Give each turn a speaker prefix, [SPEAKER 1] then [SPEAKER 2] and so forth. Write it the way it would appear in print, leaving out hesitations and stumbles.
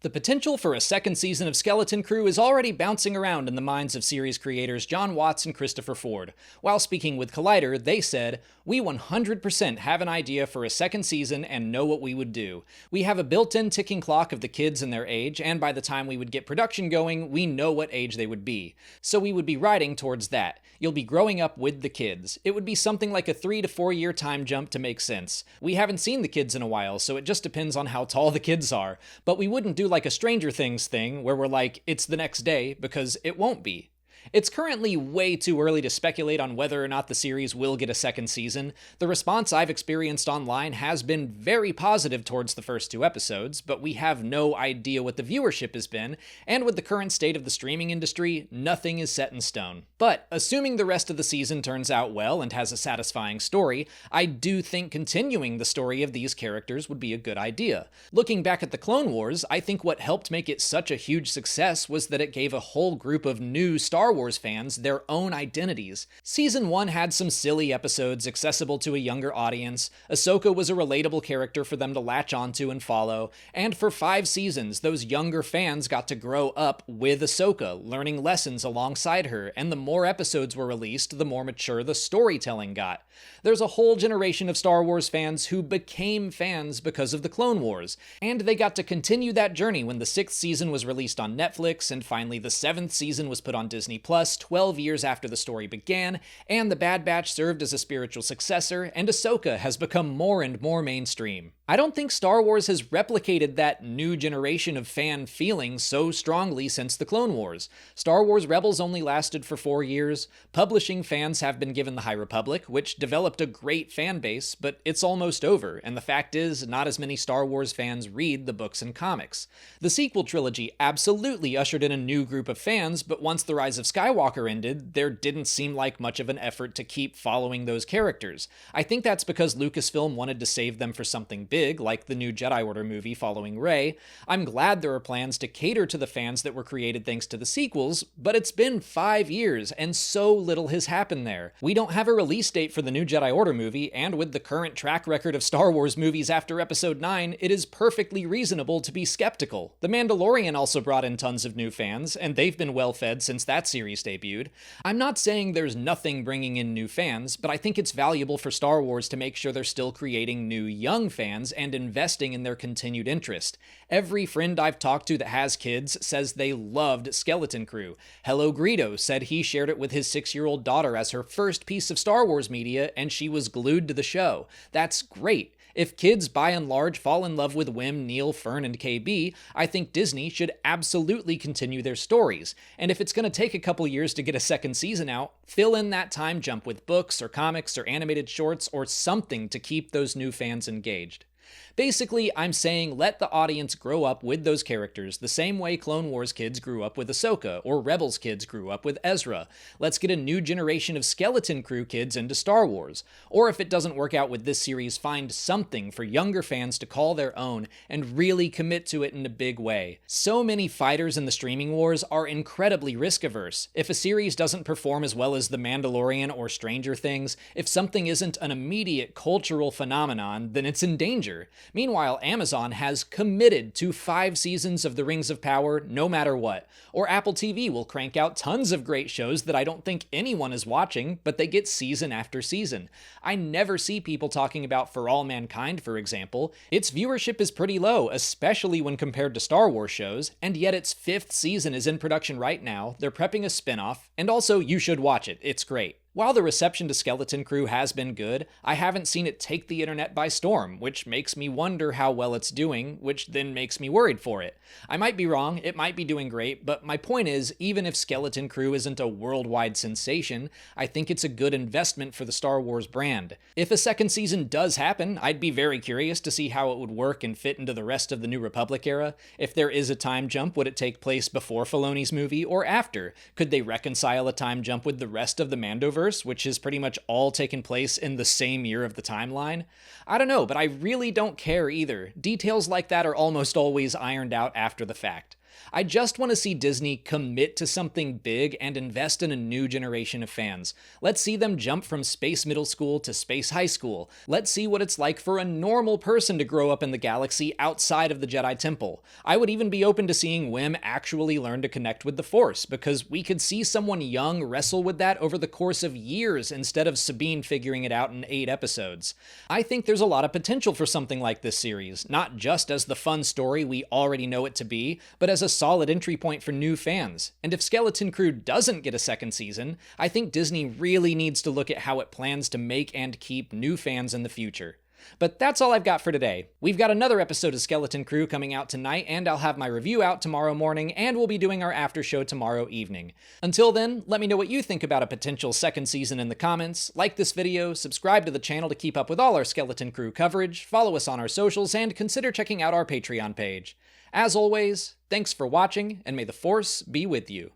[SPEAKER 1] The potential for a second season of Skeleton Crew is already bouncing around in the minds of series creators John Watts and Christopher Ford. While speaking with Collider, they said, "We 100% have an idea for a second season and know what we would do. We have a built-in ticking clock of the kids and their age, and by the time we would get production going, we know what age they would be. So we would be writing towards that. You'll be growing up with the kids. It would be something like a 3 to 4 year time jump to make sense. We haven't seen the kids in a while, so it just depends on how tall the kids are. But we wouldn't do like a Stranger Things thing where we're like, it's the next day, because it won't be." It's currently way too early to speculate on whether or not the series will get a second season. The response I've experienced online has been very positive towards the first 2 episodes, but we have no idea what the viewership has been, and with the current state of the streaming industry, nothing is set in stone. But assuming the rest of the season turns out well and has a satisfying story, I do think continuing the story of these characters would be a good idea. Looking back at the Clone Wars, I think what helped make it such a huge success was that it gave a whole group of new Star Wars fans their own identities. Season 1 had some silly episodes accessible to a younger audience, Ahsoka was a relatable character for them to latch onto and follow, and for 5 seasons, those younger fans got to grow up with Ahsoka, learning lessons alongside her, and the more episodes were released, the more mature the storytelling got. There's a whole generation of Star Wars fans who became fans because of the Clone Wars, and they got to continue that journey when the 6th season was released on Netflix, and finally the 7th season was put on Disney Plus 12 years after the story began, and the Bad Batch served as a spiritual successor, and Ahsoka has become more and more mainstream. I don't think Star Wars has replicated that new generation of fan feeling so strongly since the Clone Wars. Star Wars Rebels only lasted for 4 years, publishing fans have been given the High Republic, which developed a great fan base, but it's almost over, and the fact is, not as many Star Wars fans read the books and comics. The sequel trilogy absolutely ushered in a new group of fans, but once The Rise of Skywalker ended, there didn't seem like much of an effort to keep following those characters. I think that's because Lucasfilm wanted to save them for something big, like the new Jedi Order movie following Rey. I'm glad there are plans to cater to the fans that were created thanks to the sequels, but it's been 5 years, and so little has happened there. We don't have a release date for the new Jedi Order movie, and with the current track record of Star Wars movies after Episode 9, it is perfectly reasonable to be skeptical. The Mandalorian also brought in tons of new fans, and they've been well fed since that series debuted. I'm not saying there's nothing bringing in new fans, but I think it's valuable for Star Wars to make sure they're still creating new young fans and investing in their continued interest. Every friend I've talked to that has kids says they loved Skeleton Crew. Hello Greedo said he shared it with his 6-year-old daughter as her first piece of Star Wars media, and she was glued to the show. That's great. If kids by and large fall in love with Wim, Neil, Fern, and KB, I think Disney should absolutely continue their stories. And if it's going to take a couple years to get a second season out, fill in that time jump with books or comics or animated shorts or something to keep those new fans engaged. Basically, I'm saying let the audience grow up with those characters the same way Clone Wars kids grew up with Ahsoka, or Rebels kids grew up with Ezra. Let's get a new generation of Skeleton Crew kids into Star Wars. Or if it doesn't work out with this series, find something for younger fans to call their own and really commit to it in a big way. So many fighters in the streaming wars are incredibly risk-averse. If a series doesn't perform as well as The Mandalorian or Stranger Things, if something isn't an immediate cultural phenomenon, then it's in danger. Meanwhile, Amazon has committed to 5 seasons of The Rings of Power no matter what. Or Apple TV will crank out tons of great shows that I don't think anyone is watching, but they get season after season. I never see people talking about For All Mankind, for example. Its viewership is pretty low, especially when compared to Star Wars shows, and yet its 5th season is in production right now, they're prepping a spin-off, and also you should watch it, it's great. While the reception to Skeleton Crew has been good, I haven't seen it take the internet by storm, which makes me wonder how well it's doing, which then makes me worried for it. I might be wrong, it might be doing great, but my point is, even if Skeleton Crew isn't a worldwide sensation, I think it's a good investment for the Star Wars brand. If a second season does happen, I'd be very curious to see how it would work and fit into the rest of the New Republic era. If there is a time jump, would it take place before Filoni's movie or after? Could they reconcile a time jump with the rest of the Mandoverse, which has pretty much all taken place in the same year of the timeline? I don't know, but I really don't care either. Details like that are almost always ironed out after the fact. I just want to see Disney commit to something big and invest in a new generation of fans. Let's see them jump from space middle school to space high school. Let's see what it's like for a normal person to grow up in the galaxy outside of the Jedi Temple. I would even be open to seeing Wim actually learn to connect with the Force, because we could see someone young wrestle with that over the course of years instead of Sabine figuring it out in 8 episodes. I think there's a lot of potential for something like this series, not just as the fun story we already know it to be, but as a solid entry point for new fans. And if Skeleton Crew doesn't get a second season, I think Disney really needs to look at how it plans to make and keep new fans in the future. But that's all I've got for today. We've got another episode of Skeleton Crew coming out tonight, and I'll have my review out tomorrow morning, and we'll be doing our after show tomorrow evening. Until then, let me know what you think about a potential second season in the comments, like this video, subscribe to the channel to keep up with all our Skeleton Crew coverage, follow us on our socials, and consider checking out our Patreon page. As always, thanks for watching, and may the Force be with you.